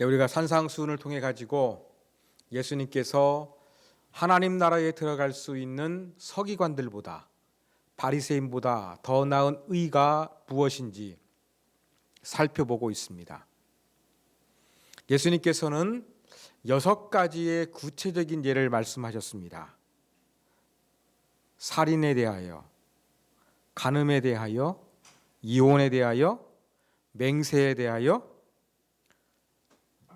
우리가 산상수훈을 통해 가지고 예수님께서 하나님 나라에 들어갈 수 있는 서기관들보다 바리새인보다 더 나은 의가 무엇인지 살펴보고 있습니다. 예수님께서는 6가지의 구체적인 예를 말씀하셨습니다. 살인에 대하여, 간음에 대하여, 이혼에 대하여, 맹세에 대하여,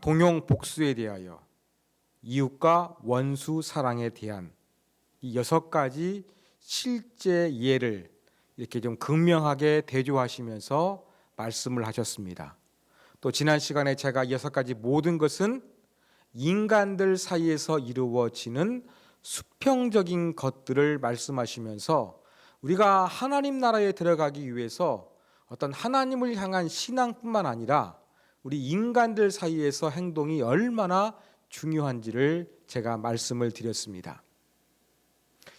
동용 복수에 대하여, 이웃과 원수 사랑에 대한 이 6가지 실제 예를 이렇게 좀 극명하게 대조하시면서 말씀을 하셨습니다. 또 지난 시간에 제가 6가지 모든 것은 인간들 사이에서 이루어지는 수평적인 것들을 말씀하시면서 우리가 하나님 나라에 들어가기 위해서 어떤 하나님을 향한 신앙뿐만 아니라 우리 인간들 사이에서 행동이 얼마나 중요한지를 제가 말씀을 드렸습니다.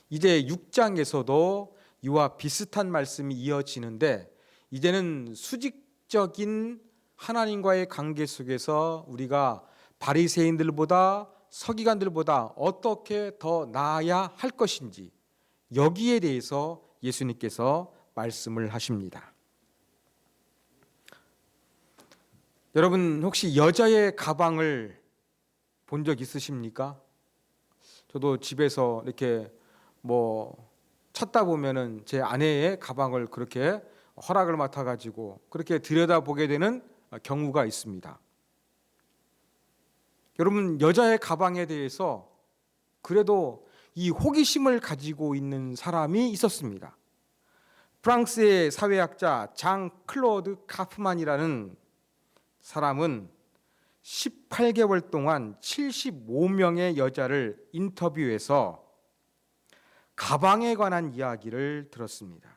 이제 6장에서도 이와 비슷한 말씀이 이어지는데 이제는 수직적인 하나님과의 관계 속에서 우리가 바리새인들보다 서기관들보다 어떻게 더 나아야 할 것인지 여기에 대해서 예수님께서 말씀을 하십니다. 여러분 혹시 여자의 가방을 본 적 있으십니까? 저도 집에서 이렇게 찾다 보면은 제 아내의 가방을 그렇게 허락을 맡아가지고 그렇게 들여다보게 되는 경우가 있습니다. 여러분 여자의 가방에 대해서 그래도 이 호기심을 가지고 있는 사람이 있었습니다. 프랑스의 사회학자 장 클로드 카프만이라는 사람은 18개월 동안 75명의 여자를 인터뷰해서 가방에 관한 이야기를 들었습니다.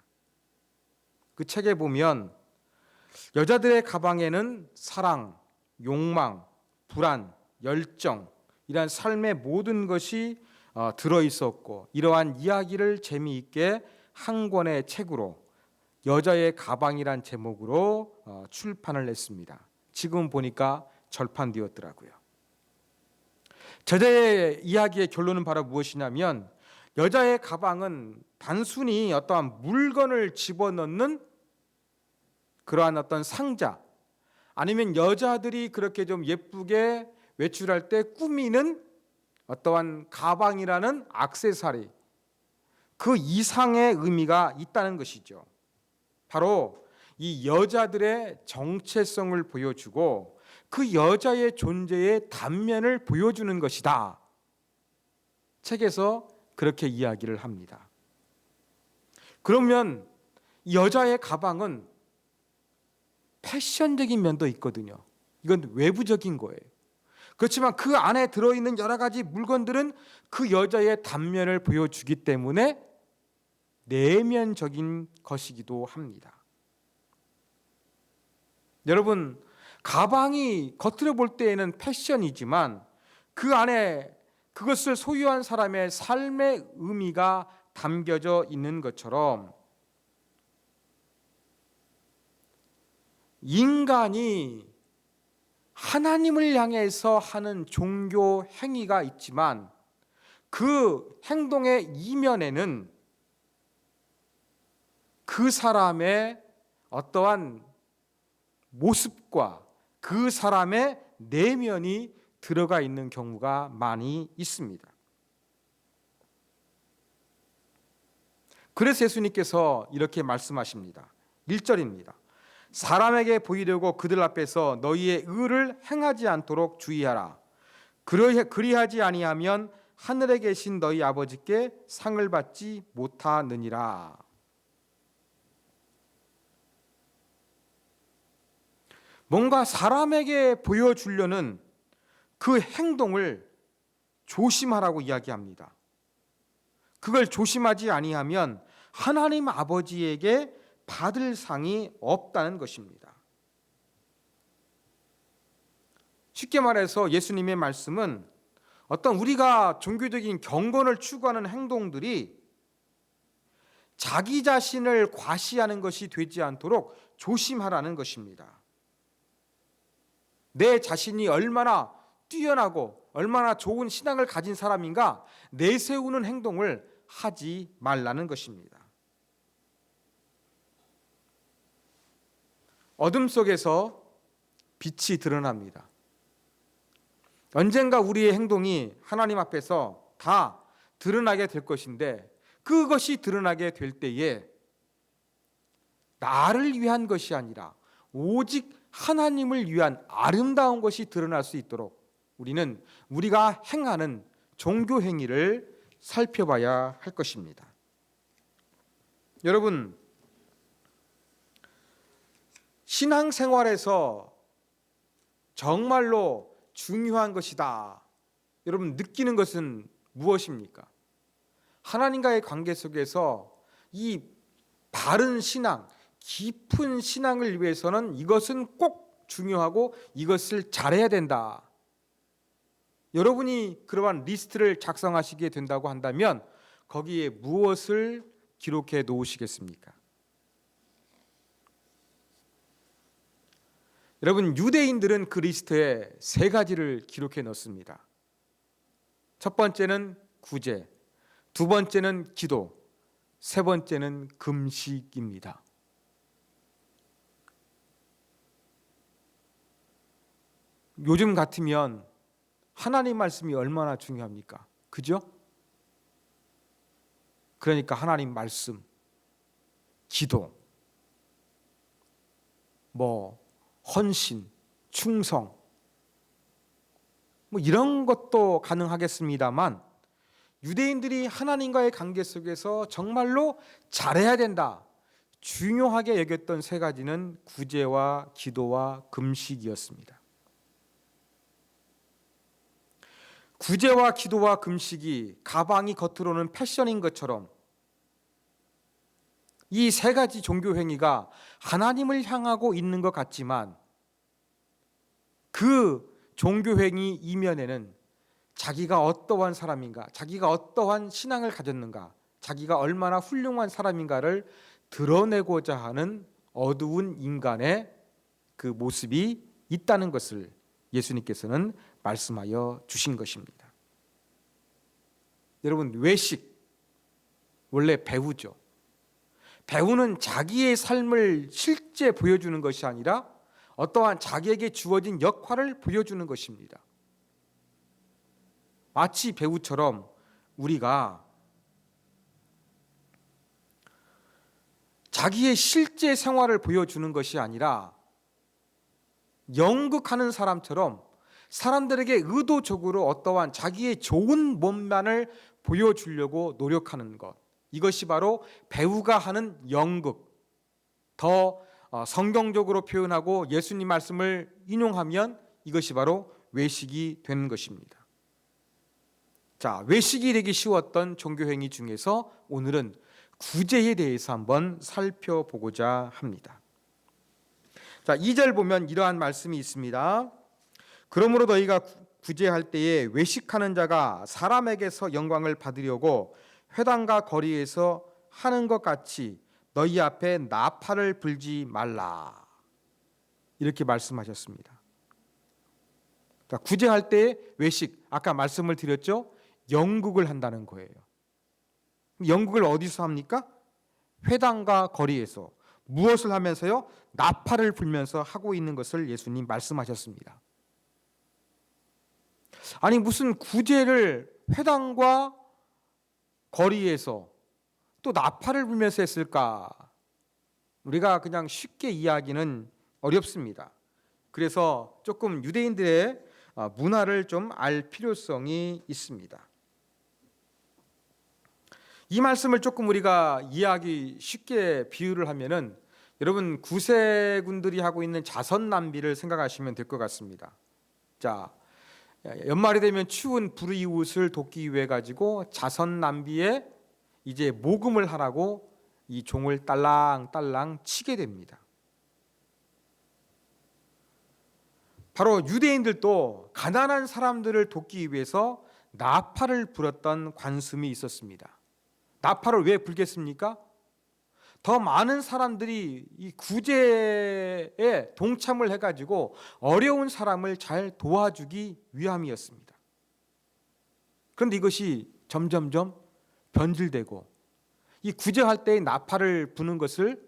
그 책에 보면 여자들의 가방에는 사랑, 욕망, 불안, 열정 이러한 삶의 모든 것이 들어있었고 이러한 이야기를 재미있게 한 권의 책으로 여자의 가방이란 제목으로 출판을 했습니다. 지금 보니까 절판되었더라고요. 저자의 이야기의 결론은 바로 무엇이냐면 여자의 가방은 단순히 어떠한 물건을 집어넣는 그러한 어떤 상자 아니면 여자들이 그렇게 좀 예쁘게 외출할 때 꾸미는 어떠한 가방이라는 액세서리 그 이상의 의미가 있다는 것이죠. 바로 이 여자들의 정체성을 보여주고 그 여자의 존재의 단면을 보여주는 것이다. 책에서 그렇게 이야기를 합니다. 그러면 여자의 가방은 패션적인 면도 있거든요. 이건 외부적인 거예요. 그렇지만 그 안에 들어있는 여러 가지 물건들은 그 여자의 단면을 보여주기 때문에 내면적인 것이기도 합니다. 여러분, 가방이 겉으로 볼 때에는 패션이지만 그 안에 그것을 소유한 사람의 삶의 의미가 담겨져 있는 것처럼 인간이 하나님을 향해서 하는 종교 행위가 있지만 그 행동의 이면에는 그 사람의 어떠한 모습과 그 사람의 내면이 들어가 있는 경우가 많이 있습니다. 그래서 예수님께서 이렇게 말씀하십니다. 1절입니다. 사람에게 보이려고 그들 앞에서 너희의 의를 행하지 않도록 주의하라. 그리하지 아니하면 하늘에 계신 너희 아버지께 상을 받지 못하느니라. 뭔가 사람에게 보여주려는 그 행동을 조심하라고 이야기합니다. 그걸 조심하지 아니하면 하나님 아버지에게 받을 상이 없다는 것입니다. 쉽게 말해서 예수님의 말씀은 어떤 우리가 종교적인 경건을 추구하는 행동들이 자기 자신을 과시하는 것이 되지 않도록 조심하라는 것입니다. 내 자신이 얼마나 뛰어나고 얼마나 좋은 신앙을 가진 사람인가 내세우는 행동을 하지 말라는 것입니다. 어둠 속에서 빛이 드러납니다. 언젠가 우리의 행동이 하나님 앞에서 다 드러나게 될 것인데, 그것이 드러나게 될 때에 나를 위한 것이 아니라 오직 하나님을 위한 아름다운 것이 드러날 수 있도록 우리는 우리가 행하는 종교 행위를 살펴봐야 할 것입니다. 여러분, 신앙생활에서 정말로 중요한 것이다, 여러분 느끼는 것은 무엇입니까? 하나님과의 관계 속에서 이 바른 신앙, 깊은 신앙을 위해서는 이것은 꼭 중요하고 이것을 잘해야 된다. 여러분이 그러한 리스트를 작성하시게 된다고 한다면 거기에 무엇을 기록해 놓으시겠습니까? 여러분, 유대인들은 그 리스트에 3가지를 기록해 넣습니다. 첫 번째는 구제, 두 번째는 기도, 세 번째는 금식입니다. 요즘 같으면 하나님 말씀이 얼마나 중요합니까? 그죠? 그러니까 하나님 말씀, 기도, 헌신, 충성, 이런 것도 가능하겠습니다만, 유대인들이 하나님과의 관계 속에서 정말로 잘해야 된다, 중요하게 여겼던 3가지는 구제와 기도와 금식이었습니다. 구제와 기도와 금식이 가방이 겉으로는 패션인 것처럼 이 3가지 종교 행위가 하나님을 향하고 있는 것 같지만, 그 종교 행위 이면에는 자기가 어떠한 사람인가, 자기가 어떠한 신앙을 가졌는가, 자기가 얼마나 훌륭한 사람인가를 드러내고자 하는 어두운 인간의 그 모습이 있다는 것을 예수님께서는 말씀하여 주신 것입니다. 여러분, 외식 원래 배우죠. 배우는 자기의 삶을 실제 보여주는 것이 아니라 어떠한 자기에게 주어진 역할을 보여주는 것입니다. 마치 배우처럼 우리가 자기의 실제 생활을 보여주는 것이 아니라 연극하는 사람처럼 사람들에게 의도적으로 어떠한 자기의 좋은 몸만을 보여주려고 노력하는 것, 이것이 바로 배우가 하는 연극. 더 성경적으로 표현하고 예수님 말씀을 인용하면 이것이 바로 외식이 되는 것입니다. 자, 외식이 되기 쉬웠던 종교행위 중에서 오늘은 구제에 대해서 한번 살펴보고자 합니다. 자, 2절 보면 이러한 말씀이 있습니다. 그러므로 너희가 구제할 때에 외식하는 자가 사람에게서 영광을 받으려고 회당과 거리에서 하는 것 같이 너희 앞에 나팔을 불지 말라, 이렇게 말씀하셨습니다. 자, 구제할 때 외식, 아까 말씀을 드렸죠? 연극을 한다는 거예요. 연극을 어디서 합니까? 회당과 거리에서. 무엇을 하면서요? 나팔을 불면서 하고 있는 것을 예수님 말씀하셨습니다. 아니, 무슨 구제를 회당과 거리에서 또 나팔을 불면서 했을까? 우리가 그냥 쉽게 이해하기는 어렵습니다. 그래서 조금 유대인들의 문화를 좀 알 필요성이 있습니다. 이 말씀을 조금 우리가 이해하기 쉽게 비유를 하면은, 여러분 구세군들이 하고 있는 자선 낭비를 생각하시면 될 것 같습니다. 자, 연말이 되면 추운 불이웃을 돕기 위해 가지고 자선 낭비에 이제 모금을 하라고 이 종을 딸랑딸랑 치게 됩니다. 바로 유대인들도 가난한 사람들을 돕기 위해서 나팔을 불었던 관습이 있었습니다. 나팔을 왜 불겠습니까? 더 많은 사람들이 이 구제에 동참을 해가지고 어려운 사람을 잘 도와주기 위함이었습니다. 그런데 이것이 점점점 변질되고 이 구제할 때의 나팔을 부는 것을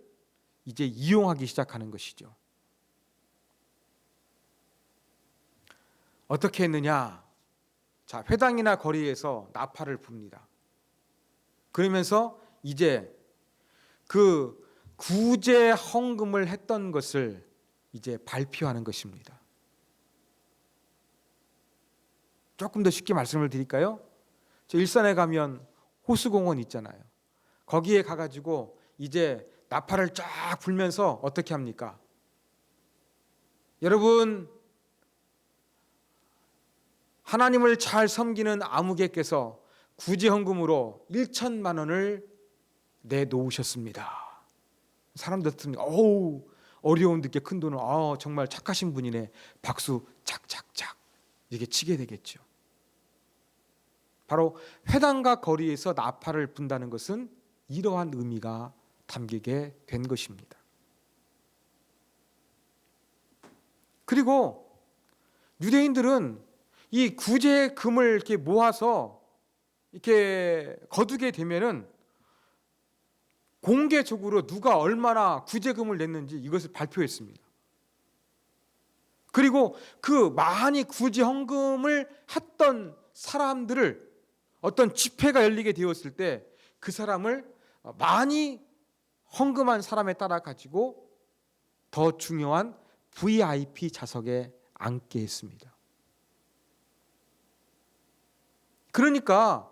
이제 이용하기 시작하는 것이죠. 어떻게 했느냐? 자, 회당이나 거리에서 나팔을 붑니다. 그러면서 이제 그 구제 헌금을 했던 것을 이제 발표하는 것입니다. 조금 더 쉽게 말씀을 드릴까요? 저 일산에 가면 호수공원 있잖아요. 거기에 가가지고 이제 나팔을 쫙 불면서 어떻게 합니까? 여러분, 하나님을 잘 섬기는 아무개께서 구제헌금으로 1천만 원을 내놓으셨습니다. 사람들 듣는 어우, 어려운 게 큰 돈을 정말 착하신 분이네. 박수 착착착 이렇게 치게 되겠죠. 바로 회당과 거리에서 나팔을 분다는 것은 이러한 의미가 담기게 된 것입니다. 그리고 유대인들은 이 구제금을 이렇게 모아서 이렇게 거두게 되면은 공개적으로 누가 얼마나 구제금을 냈는지 이것을 발표했습니다. 그리고 그 많이 구제 헌금을 했던 사람들을 어떤 집회가 열리게 되었을 때 그 사람을 많이 헌금한 사람에 따라 가지고 더 중요한 VIP 좌석에 앉게 했습니다. 그러니까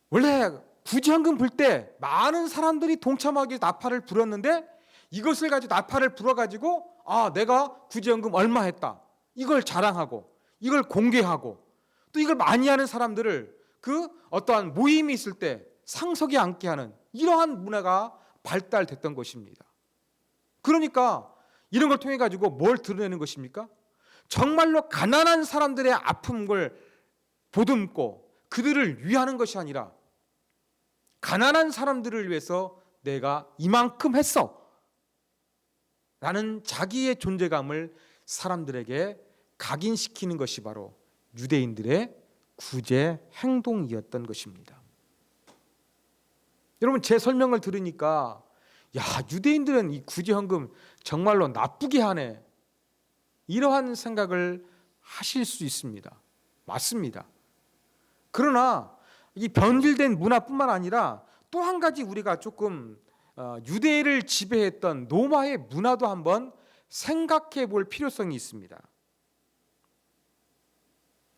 원래 구제헌금 불 때 많은 사람들이 동참하기 위해서 나팔을 불었는데 이것을 가지고 나팔을 불어가지고 내가 구제헌금 얼마 했다 이걸 자랑하고 이걸 공개하고 또 이걸 많이 하는 사람들을 그 어떠한 모임이 있을 때 상석에 앉게 하는 이러한 문화가 발달됐던 것입니다. 그러니까 이런 걸 통해 가지고 뭘 드러내는 것입니까? 정말로 가난한 사람들의 아픔을 보듬고 그들을 위하는 것이 아니라 가난한 사람들을 위해서 내가 이만큼 했어 라는 자기의 존재감을 사람들에게 각인시키는 것이 바로 유대인들의 구제 행동이었던 것입니다. 여러분, 제 설명을 들으니까 유대인들은 이 구제 헌금 정말로 나쁘게 하네 이러한 생각을 하실 수 있습니다. 맞습니다. 그러나 이 변질된 문화뿐만 아니라 또 한 가지 우리가 조금 유대를 지배했던 로마의 문화도 한번 생각해 볼 필요성이 있습니다.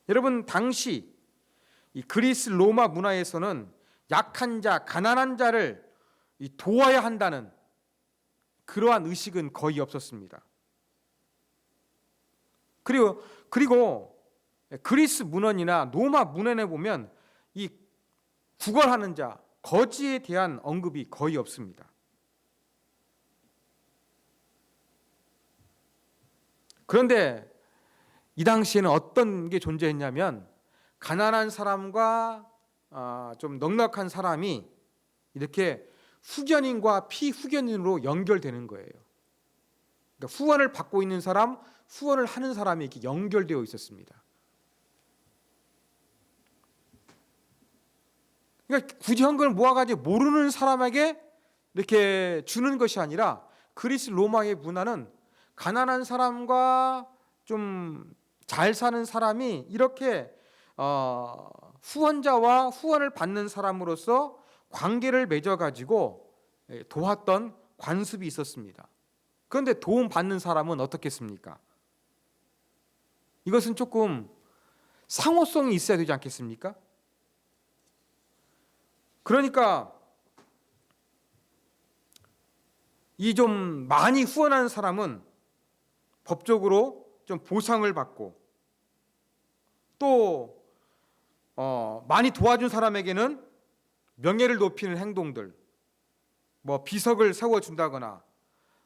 여러분, 당시 이 그리스 로마 문화에서는 약한 자, 가난한 자를 도와야 한다는 그러한 의식은 거의 없었습니다. 그리고 그리스 문헌이나 로마 문헌에 보면 이 구걸하는 자, 거지에 대한 언급이 거의 없습니다. 그런데 이 당시에는 어떤 게 존재했냐면 가난한 사람과 좀 넉넉한 사람이 이렇게 후견인과 피후견인으로 연결되는 거예요. 그러니까 후원을 받고 있는 사람, 후원을 하는 사람이 이렇게 연결되어 있었습니다. 그러니까 굳이 헌금을 모아가지고 모르는 사람에게 이렇게 주는 것이 아니라 그리스 로마의 문화는 가난한 사람과 좀 잘 사는 사람이 이렇게 후원자와 후원을 받는 사람으로서 관계를 맺어가지고 도왔던 관습이 있었습니다. 그런데 도움 받는 사람은 어떻겠습니까? 이것은 조금 상호성이 있어야 되지 않겠습니까? 그러니까 이 좀 많이 후원하는 사람은 법적으로 좀 보상을 받고 또 많이 도와준 사람에게는 명예를 높이는 행동들, 뭐 비석을 세워준다거나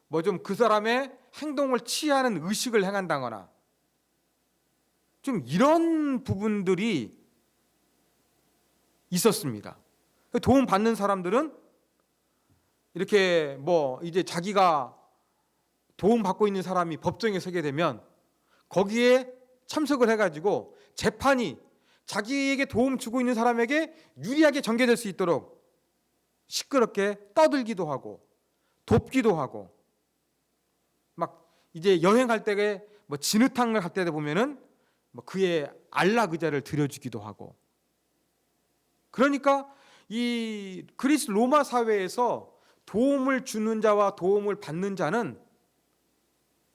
뭐 좀 그 사람의 행동을 치하하는 의식을 행한다거나 좀 이런 부분들이 있었습니다. 도움 받는 사람들은 이렇게 뭐 이제 자기가 도움받고 있는 사람이 법정에 서게 되면 거기에 참석을 해가지고 재판이 자기에게 도움 주고 있는 사람에게 유리하게 전개될 수 있도록 시끄럽게 떠들기도 하고 돕기도 하고, 막 이제 여행할 때에 뭐 진흙탕을 갈 때 보면은 뭐 그의 안락 의자를 들여주기도 하고. 그러니까 이 그리스 로마 사회에서 도움을 주는 자와 도움을 받는 자는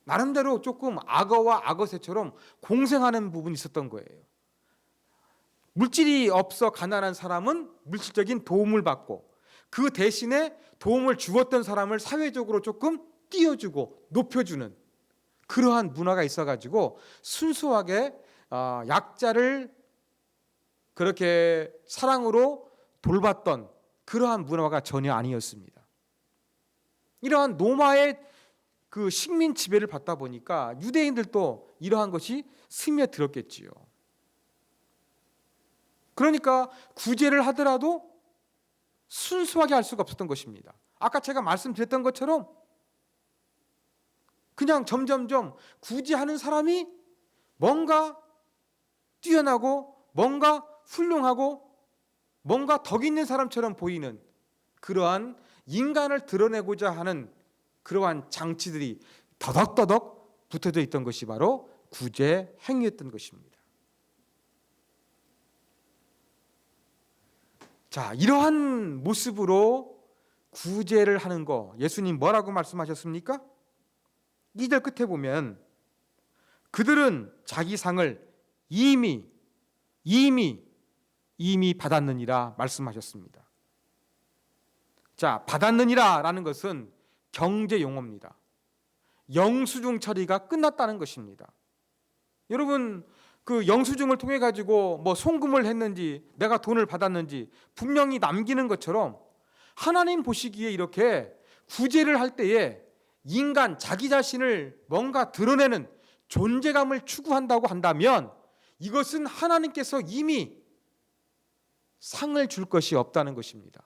나름대로 조금 악어와 악어새처럼 공생하는 부분이 있었던 거예요. 물질이 없어 가난한 사람은 물질적인 도움을 받고, 그 대신에 도움을 주었던 사람을 사회적으로 조금 띄워주고 높여주는 그러한 문화가 있어가지고 순수하게 약자를 그렇게 사랑으로 돌봤던 그러한 문화가 전혀 아니었습니다. 이러한 로마의 그 식민 지배를 받다 보니까 유대인들도 이러한 것이 스며들었겠지요. 그러니까 구제를 하더라도 순수하게 할 수가 없었던 것입니다. 아까 제가 말씀드렸던 것처럼 그냥 점점점 구제하는 사람이 뭔가 뛰어나고 뭔가 훌륭하고 뭔가 덕 있는 사람처럼 보이는 그러한 인간을 드러내고자 하는 그러한 장치들이 더덕더덕 붙어져 있던 것이 바로 구제 행위였던 것입니다. 자, 이러한 모습으로 구제를 하는 거 예수님 뭐라고 말씀하셨습니까? 2절 끝에 보면 그들은 자기 상을 이미 받았느니라 말씀하셨습니다. 자, 받았느니라 라는 것은 경제 용어입니다. 영수증 처리가 끝났다는 것입니다. 여러분, 그 영수증을 통해 가지고 뭐 송금을 했는지 내가 돈을 받았는지 분명히 남기는 것처럼 하나님 보시기에 이렇게 구제를 할 때에 인간 자기 자신을 뭔가 드러내는 존재감을 추구한다고 한다면 이것은 하나님께서 이미 상을 줄 것이 없다는 것입니다.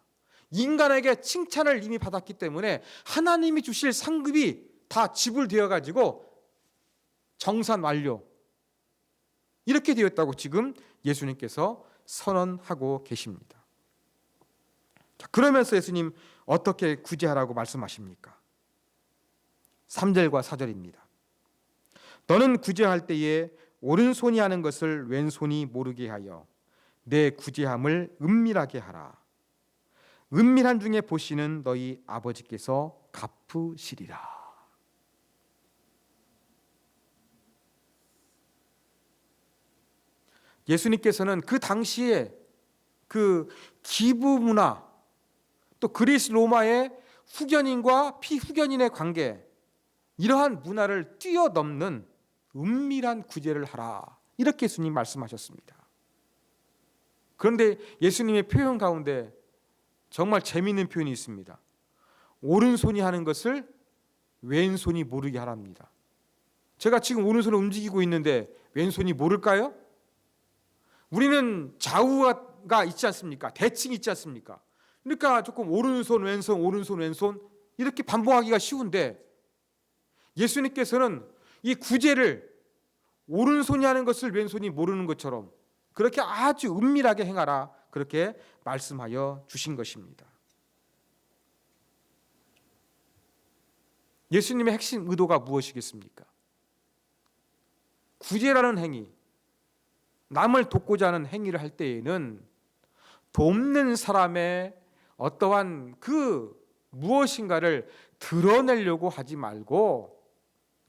인간에게 칭찬을 이미 받았기 때문에 하나님이 주실 상급이 다 지불되어 가지고 정산 완료 이렇게 되었다고 지금 예수님께서 선언하고 계십니다. 자, 그러면서 예수님 어떻게 구제하라고 말씀하십니까? 3절과 4절입니다. 너는 구제할 때에 오른손이 하는 것을 왼손이 모르게 하여 내 구제함을 은밀하게 하라. 은밀한 중에 보시는 너희 아버지께서 갚으시리라. 예수님께서는 그 당시에 그 기부 문화, 또 그리스 로마의 후견인과 피후견인의 관계, 이러한 문화를 뛰어넘는 은밀한 구제를 하라, 이렇게 예수님 말씀하셨습니다. 그런데 예수님의 표현 가운데 정말 재미있는 표현이 있습니다. 오른손이 하는 것을 왼손이 모르게 하랍니다. 제가 지금 오른손을 움직이고 있는데 왼손이 모를까요? 우리는 좌우가 있지 않습니까? 대칭이 있지 않습니까? 그러니까 조금 오른손 왼손 오른손 왼손 이렇게 반복하기가 쉬운데 예수님께서는 이 구제를 오른손이 하는 것을 왼손이 모르는 것처럼 그렇게 아주 은밀하게 행하라, 그렇게 말씀하여 주신 것입니다. 예수님의 핵심 의도가 무엇이겠습니까? 구제라는 행위, 남을 돕고자 하는 행위를 할 때에는 돕는 사람의 어떠한 그 무엇인가를 드러내려고 하지 말고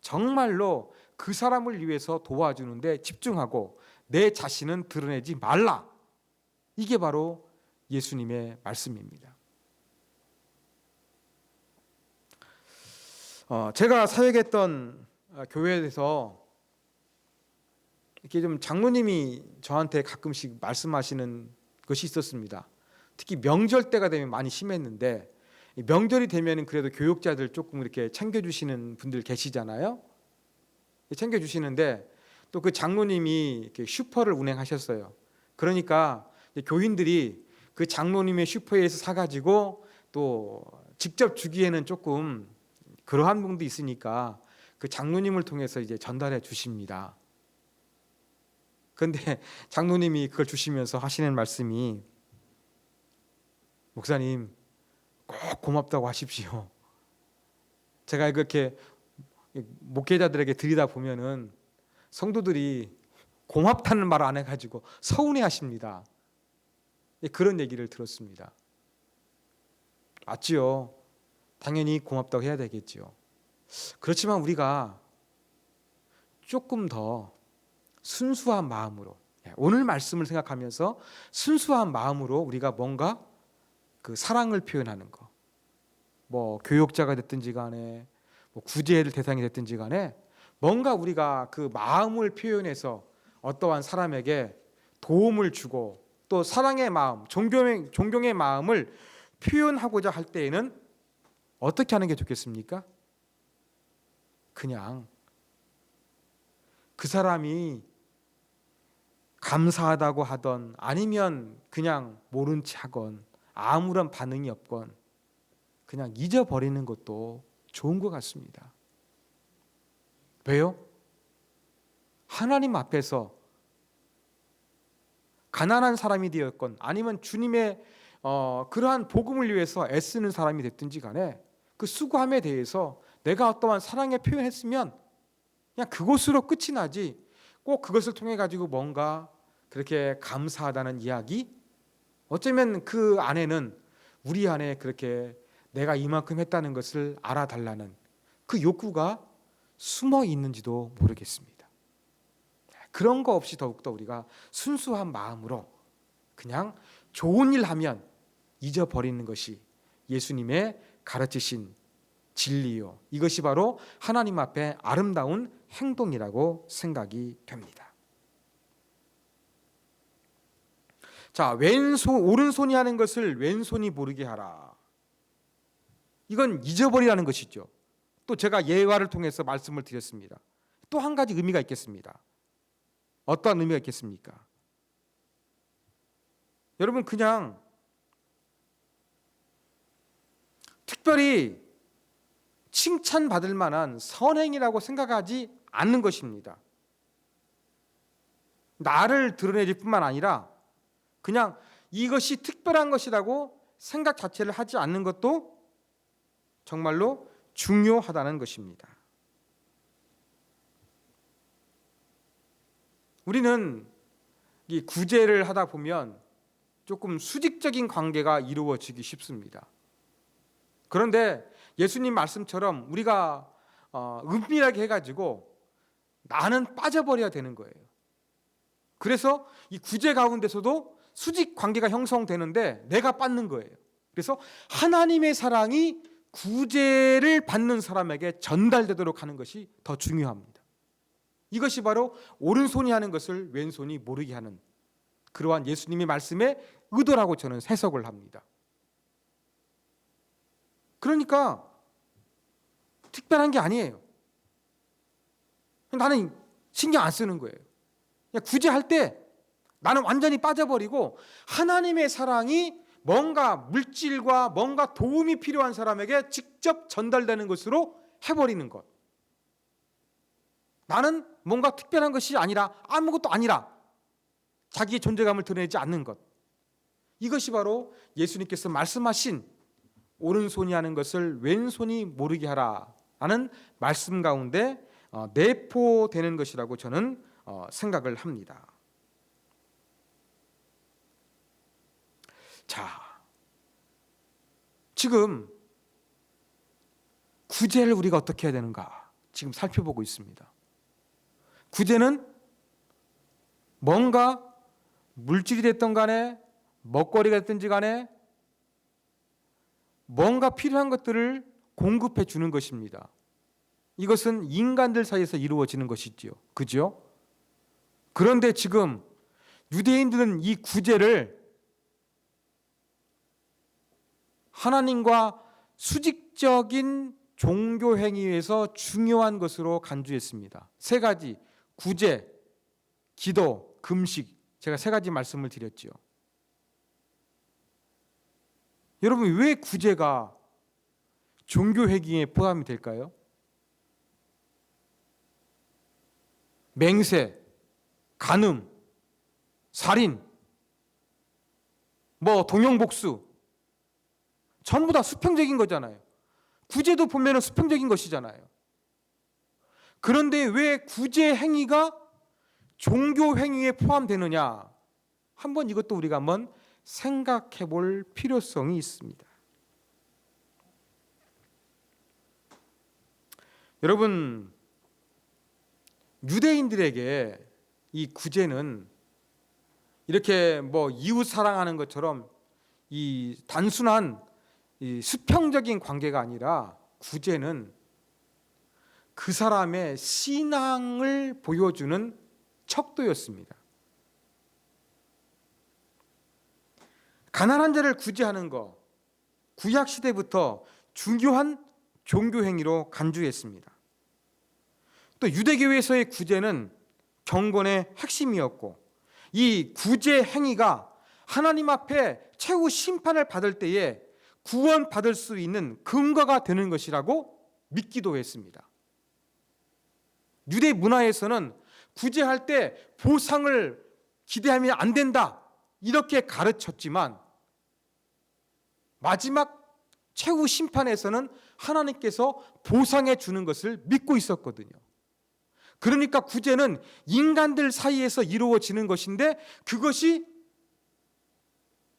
정말로 그 사람을 위해서 도와주는데 집중하고 내 자신은 드러내지 말라. 이게 바로 예수님의 말씀입니다. 제가 사역했던 교회에서 이렇게 좀 장로님이 저한테 가끔씩 말씀하시는 것이 있었습니다. 특히 명절 때가 되면 많이 심했는데 명절이 되면 그래도 교육자들 조금 이렇게 챙겨주시는 분들 계시잖아요. 챙겨주시는데 또 그 장로님이 이렇게 슈퍼를 운행하셨어요. 그러니까 교인들이 그 장로님의 슈퍼에서 사가지고 또 직접 주기에는 조금 그러한 부분도 있으니까 그 장로님을 통해서 이제 전달해 주십니다. 그런데 장로님이 그걸 주시면서 하시는 말씀이, 목사님 꼭 고맙다고 하십시오. 제가 그렇게 목회자들에게 드리다 보면은 성도들이 고맙다는 말 안 해가지고 서운해하십니다. 그런 얘기를 들었습니다. 맞지요. 당연히 고맙다고 해야 되겠지요. 그렇지만 우리가 조금 더 순수한 마음으로, 오늘 말씀을 생각하면서 순수한 마음으로 우리가 뭔가 그 사랑을 표현하는 거, 뭐 교역자가 됐든지 간에 뭐 구제를 대상이 됐든지 간에 뭔가 우리가 그 마음을 표현해서 어떠한 사람에게 도움을 주고 또 사랑의 마음, 존경의 마음을 표현하고자 할 때에는 어떻게 하는 게 좋겠습니까? 그냥 그 사람이 감사하다고 하던 아니면 그냥 모른 체 하건 아무런 반응이 없건 그냥 잊어버리는 것도 좋은 것 같습니다. 왜요? 하나님 앞에서 가난한 사람이 되었건 아니면 주님의 그러한 복음을 위해서 애쓰는 사람이 됐든지 간에 그 수고함에 대해서 내가 어떠한 사랑의 표현했으면 그냥 그것으로 끝이 나지, 꼭 그것을 통해 가지고 뭔가 그렇게 감사하다는 이야기, 어쩌면 그 안에는 우리 안에 그렇게 내가 이만큼 했다는 것을 알아달라는 그 욕구가 숨어 있는지도 모르겠습니다. 그런 거 없이 더욱더 우리가 순수한 마음으로 그냥 좋은 일 하면 잊어버리는 것이 예수님의 가르치신 진리요, 이것이 바로 하나님 앞에 아름다운 행동이라고 생각이 됩니다. 자, 오른손이 하는 것을 왼손이 모르게 하라. 이건 잊어버리라는 것이죠. 또 제가 예화를 통해서 말씀을 드렸습니다. 또 한 가지 의미가 있겠습니다. 어떠한 의미가 있겠습니까? 여러분, 그냥 특별히 칭찬받을 만한 선행이라고 생각하지 않는 것입니다. 나를 드러내질 뿐만 아니라 그냥 이것이 특별한 것이라고 생각 자체를 하지 않는 것도 정말로 중요하다는 것입니다. 우리는 이 구제를 하다 보면 조금 수직적인 관계가 이루어지기 쉽습니다. 그런데 예수님 말씀처럼 우리가 은밀하게 해가지고 나는 빠져버려야 되는 거예요. 그래서 이 구제 가운데서도 수직 관계가 형성되는데 내가 빠는 거예요. 그래서 하나님의 사랑이 구제를 받는 사람에게 전달되도록 하는 것이 더 중요합니다. 이것이 바로 오른손이 하는 것을 왼손이 모르게 하는 그러한 예수님의 말씀의 의도라고 저는 해석을 합니다. 그러니까 특별한 게 아니에요. 나는 신경 안 쓰는 거예요. 그냥 구제할 때 나는 완전히 빠져버리고 하나님의 사랑이 뭔가 물질과 뭔가 도움이 필요한 사람에게 직접 전달되는 것으로 해버리는 것. 나는 뭔가 특별한 것이 아니라 아무것도 아니라 자기의 존재감을 드러내지 않는 것. 이것이 바로 예수님께서 말씀하신 오른손이 하는 것을 왼손이 모르게 하라라는 말씀 가운데 내포되는 것이라고 저는 생각을 합니다. 자, 지금 구제를 우리가 어떻게 해야 되는가 지금 살펴보고 있습니다. 구제는 뭔가 물질이 됐든 간에 먹거리가 됐든지 간에 뭔가 필요한 것들을 공급해 주는 것입니다. 이것은 인간들 사이에서 이루어지는 것이지요. 그죠? 그런데 지금 유대인들은 이 구제를 하나님과 수직적인 종교 행위에서 중요한 것으로 간주했습니다. 세 가지, 구제, 기도, 금식, 제가 세 가지 말씀을 드렸지요. 여러분, 왜 구제가 종교 회개에 포함이 될까요? 맹세, 간음, 살인, 동형복수 전부 다 수평적인 거잖아요. 구제도 보면 수평적인 것이잖아요. 그런데 왜 구제 행위가 종교 행위에 포함되느냐? 한번 이것도 우리가 한번 생각해 볼 필요성이 있습니다. 여러분, 유대인들에게 이 구제는 이렇게 이웃 사랑하는 것처럼 이 단순한 이 수평적인 관계가 아니라 구제는 그 사람의 신앙을 보여주는 척도였습니다. 가난한 자를 구제하는 것, 구약 시대부터 중요한 종교 행위로 간주했습니다. 또 유대교회에서의 구제는 경건의 핵심이었고, 이 구제 행위가 하나님 앞에 최후 심판을 받을 때에 구원받을 수 있는 근거가 되는 것이라고 믿기도 했습니다. 유대 문화에서는 구제할 때 보상을 기대하면 안 된다, 이렇게 가르쳤지만 마지막 최후 심판에서는 하나님께서 보상해 주는 것을 믿고 있었거든요. 그러니까 구제는 인간들 사이에서 이루어지는 것인데, 그것이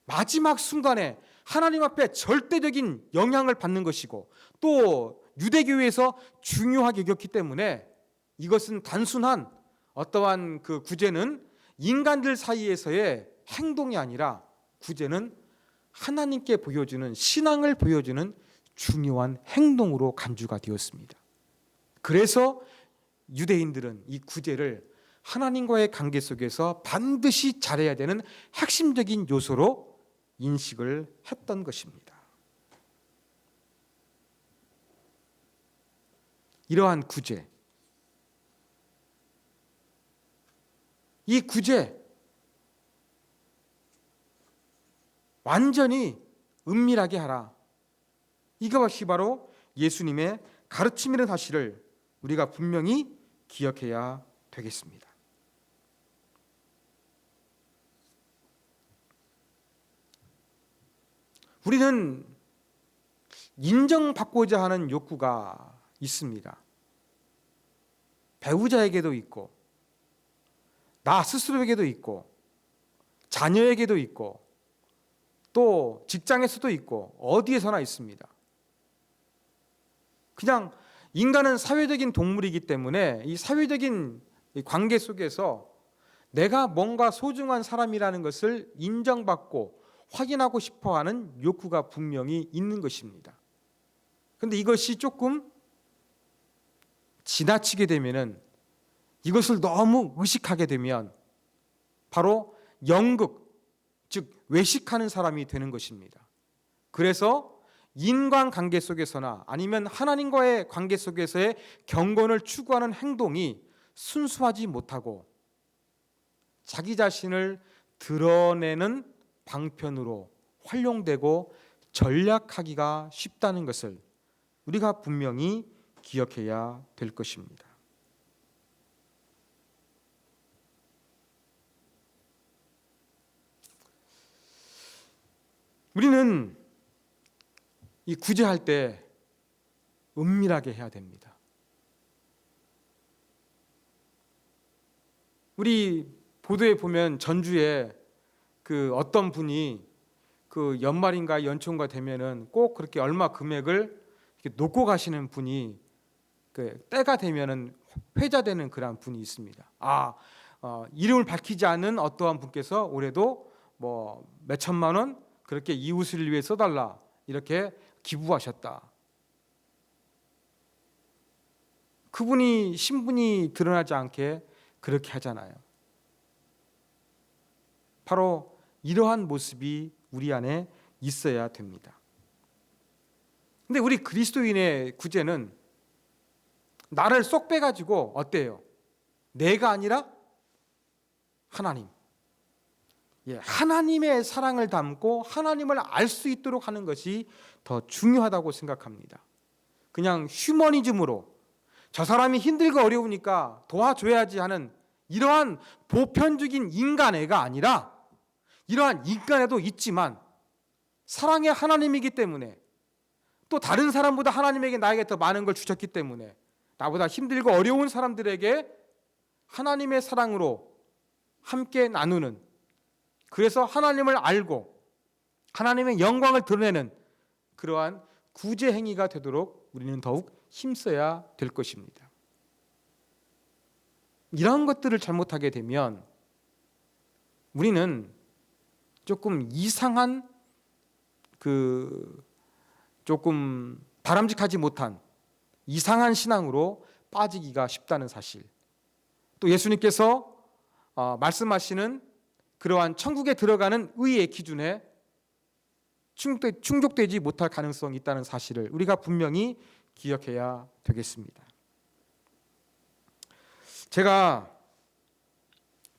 마지막 순간에 하나님 앞에 절대적인 영향을 받는 것이고, 또 유대교회에서 중요하게 여겼기 때문에 이것은 단순한 어떠한 그 구제는 인간들 사이에서의 행동이 아니라 구제는 하나님께 보여주는, 신앙을 보여주는 중요한 행동으로 간주가 되었습니다. 그래서 유대인들은 이 구제를 하나님과의 관계 속에서 반드시 잘해야 되는 핵심적인 요소로 인식을 했던 것입니다. 이러한 구제, 이 구제 완전히 은밀하게 하라, 이것이 바로 예수님의 가르침이라는 사실을 우리가 분명히 기억해야 되겠습니다. 우리는 인정받고자 하는 욕구가 있습니다. 배우자에게도 있고, 나 스스로에게도 있고, 자녀에게도 있고, 또 직장에서도 있고, 어디에서나 있습니다. 그냥 인간은 사회적인 동물이기 때문에 이 사회적인 관계 속에서 내가 뭔가 소중한 사람이라는 것을 인정받고 확인하고 싶어하는 욕구가 분명히 있는 것입니다. 그런데 이것이 조금 지나치게 되면은, 이것을 너무 의식하게 되면 바로 연극, 즉 외식하는 사람이 되는 것입니다. 그래서 인간관계 속에서나 아니면 하나님과의 관계 속에서의 경건을 추구하는 행동이 순수하지 못하고 자기 자신을 드러내는 방편으로 활용되고 전략하기가 쉽다는 것을 우리가 분명히 기억해야 될 것입니다. 우리는 이 구제할 때 은밀하게 해야 됩니다. 우리 보도에 보면 전주에 그 어떤 분이 그 연말인가 연초인가 되면은 꼭 그렇게 얼마 금액을 이렇게 놓고 가시는 분이 그 때가 되면은 회자되는 그런 분이 있습니다. 이름을 밝히지 않은 어떠한 분께서 올해도 몇 천만 원 그렇게 이웃을 위해 써달라 이렇게 기부하셨다. 그분이 신분이 드러나지 않게 그렇게 하잖아요. 바로 이러한 모습이 우리 안에 있어야 됩니다. 근데 우리 그리스도인의 구제는 나를 쏙 빼가지고 어때요? 내가 아니라 하나님. 하나님의 사랑을 담고 하나님을 알 수 있도록 하는 것이 더 중요하다고 생각합니다. 그냥 휴머니즘으로 저 사람이 힘들고 어려우니까 도와줘야지 하는 이러한 보편적인 인간애가 아니라 이러한 인간애도 있지만 사랑의 하나님이기 때문에 또 다른 사람보다 하나님에게 나에게 더 많은 걸 주셨기 때문에 나보다 힘들고 어려운 사람들에게 하나님의 사랑으로 함께 나누는, 그래서 하나님을 알고 하나님의 영광을 드러내는 그러한 구제 행위가 되도록 우리는 더욱 힘써야 될 것입니다. 이런 것들을 잘못하게 되면 우리는 조금 이상한 조금 바람직하지 못한 이상한 신앙으로 빠지기가 쉽다는 사실, 또 예수님께서 말씀하시는 그러한 천국에 들어가는 의의 기준에 충족되지 못할 가능성이 있다는 사실을 우리가 분명히 기억해야 되겠습니다. 제가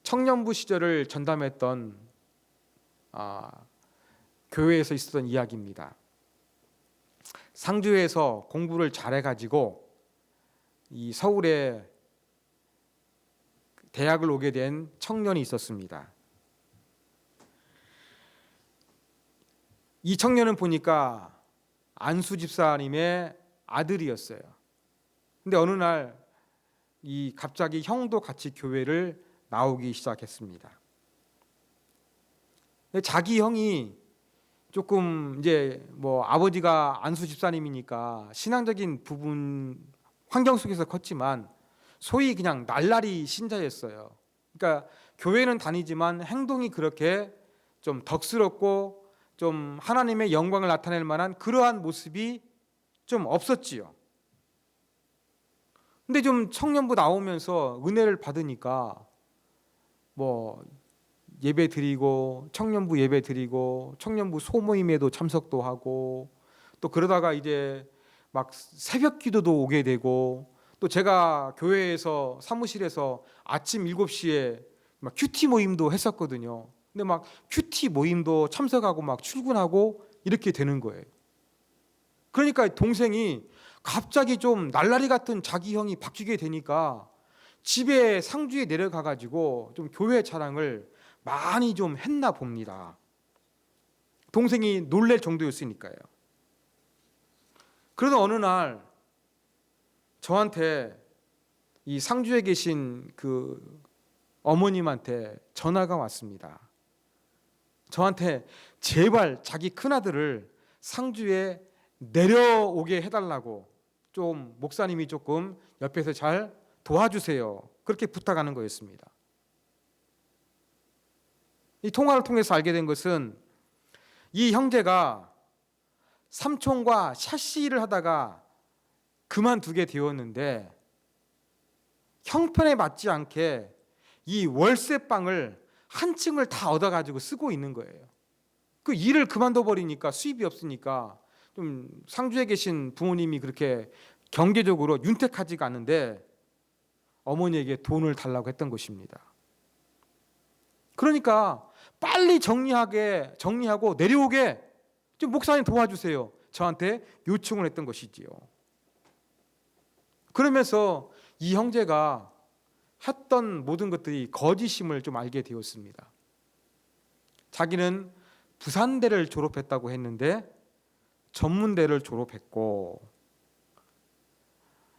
청년부 시절을 전담했던 교회에서 있었던 이야기입니다. 상주에서 공부를 잘해가지고 이 서울에 대학을 오게 된 청년이 있었습니다. 이 청년은 보니까 안수 집사님의 아들이었어요. 근데 어느 날 갑자기 형도 같이 교회를 나오기 시작했습니다. 자기 형이 조금 이제 아버지가 안수 집사님이니까 신앙적인 부분 환경 속에서 컸지만 소위 그냥 날라리 신자였어요. 그러니까 교회는 다니지만 행동이 그렇게 좀 덕스럽고 좀 하나님의 영광을 나타낼 만한 그러한 모습이 좀 없었지요. 근데 좀 청년부 나오면서 은혜를 받으니까 예배 드리고 청년부 예배 드리고 청년부 소모임에도 참석도 하고 또 그러다가 이제 막 새벽 기도도 오게 되고 또 제가 교회에서 사무실에서 아침 7시에 막 큐티 모임도 했었거든요. 근데 막 큐티 모임도 참석하고 막 출근하고 이렇게 되는 거예요. 그러니까 동생이 갑자기 좀 날라리 같은 자기 형이 바뀌게 되니까 집에 상주에 내려가 가지고 좀 교회 자랑을 많이 좀 했나 봅니다. 동생이 놀랄 정도였으니까요. 그러다 어느 날 저한테 이 상주에 계신 그 어머님한테 전화가 왔습니다. 저한테 제발 자기 큰아들을 상주에 내려오게 해달라고 좀 목사님이 조금 옆에서 잘 도와주세요. 그렇게 부탁하는 거였습니다. 이 통화를 통해서 알게 된 것은 이 형제가 삼촌과 샤시를 하다가 그만두게 되었는데 형편에 맞지 않게 이 월세방을 한 층을 다 얻어가지고 쓰고 있는 거예요. 그 일을 그만둬 버리니까 수입이 없으니까 좀 상주에 계신 부모님이 그렇게 경제적으로 윤택하지가 않은데 어머니에게 돈을 달라고 했던 것입니다. 그러니까 빨리 정리하고 내려오게 좀 목사님 도와주세요. 저한테 요청을 했던 것이지요. 그러면서 이 형제가 했던 모든 것들이 거짓임을 좀 알게 되었습니다. 자기는 부산대를 졸업했다고 했는데 전문대를 졸업했고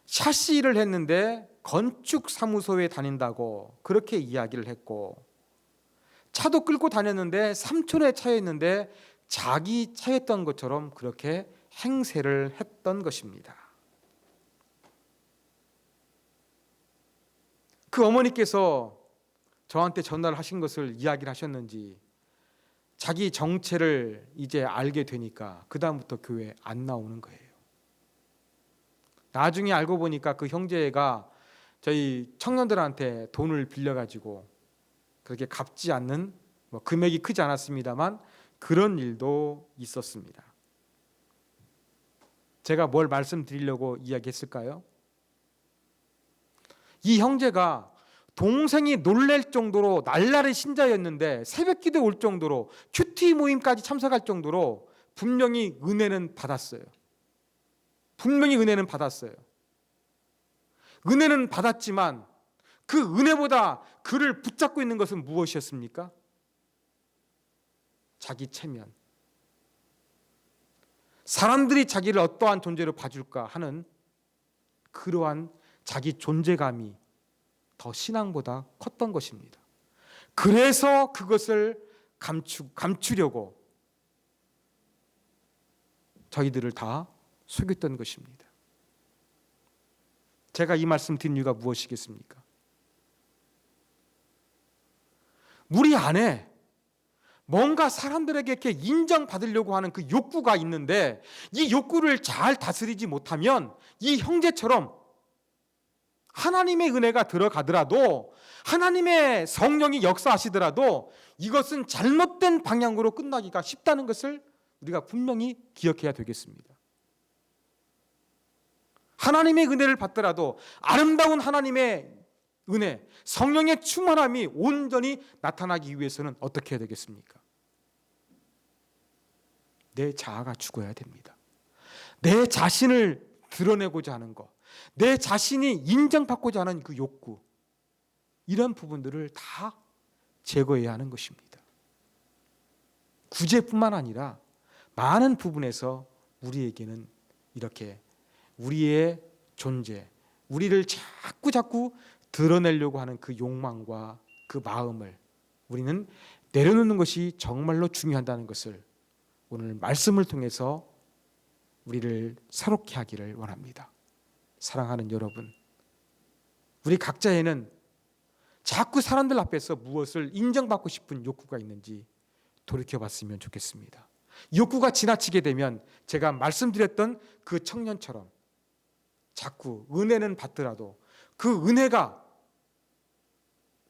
샤시 일을 했는데 건축사무소에 다닌다고 그렇게 이야기를 했고 차도 끌고 다녔는데 삼촌의 차였는데 자기 차였던 것처럼 그렇게 행세를 했던 것입니다. 그 어머니께서 저한테 전화를 하신 것을 이야기를 하셨는지 자기 정체를 이제 알게 되니까 그 다음부터 교회 안 나오는 거예요. 나중에 알고 보니까 그 형제가 저희 청년들한테 돈을 빌려가지고 그렇게 갚지 않는 금액이 크지 않았습니다만 그런 일도 있었습니다. 제가 뭘 말씀드리려고 이야기했을까요? 이 형제가 동생이 놀랄 정도로 날라리 신자였는데 새벽 기도 올 정도로 큐티 모임까지 참석할 정도로 분명히 은혜는 받았어요. 분명히 은혜는 받았어요. 은혜는 받았지만 그 은혜보다 그를 붙잡고 있는 것은 무엇이었습니까? 자기 체면. 사람들이 자기를 어떠한 존재로 봐줄까 하는 그러한 자기 존재감이 더 신앙보다 컸던 것입니다. 그래서 그것을 감추려고 저희들을 다 속였던 것입니다. 제가 이 말씀 드린 이유가 무엇이겠습니까? 우리 안에 뭔가 사람들에게 이렇게 인정받으려고 하는 그 욕구가 있는데 이 욕구를 잘 다스리지 못하면 이 형제처럼 하나님의 은혜가 들어가더라도 하나님의 성령이 역사하시더라도 이것은 잘못된 방향으로 끝나기가 쉽다는 것을 우리가 분명히 기억해야 되겠습니다. 하나님의 은혜를 받더라도 아름다운 하나님의 은혜, 성령의 충만함이 온전히 나타나기 위해서는 어떻게 해야 되겠습니까? 내 자아가 죽어야 됩니다. 내 자신을 드러내고자 하는 것, 내 자신이 인정받고자 하는 그 욕구, 이런 부분들을 다 제거해야 하는 것입니다. 구제뿐만 아니라 많은 부분에서 우리에게는 이렇게 우리의 존재, 우리를 자꾸 드러내려고 하는 그 욕망과 그 마음을 우리는 내려놓는 것이 정말로 중요하다는 것을 오늘 말씀을 통해서 우리를 새롭게 하기를 원합니다. 사랑하는 여러분, 우리 각자에는 자꾸 사람들 앞에서 무엇을 인정받고 싶은 욕구가 있는지 돌이켜봤으면 좋겠습니다. 욕구가 지나치게 되면 제가 말씀드렸던 그 청년처럼 자꾸 은혜는 받더라도 그 은혜가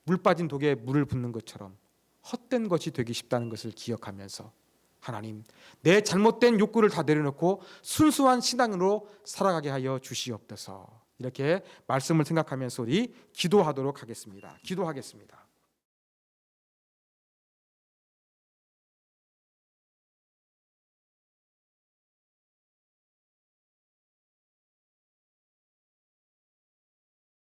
물 빠진 독에 물을 붓는 것처럼 헛된 것이 되기 쉽다는 것을 기억하면서 하나님, 내 잘못된 욕구를 다 내려놓고 순수한 신앙으로 살아가게 하여 주시옵소서. 이렇게 말씀을 생각하면서 우리 기도하도록 하겠습니다. 기도하겠습니다.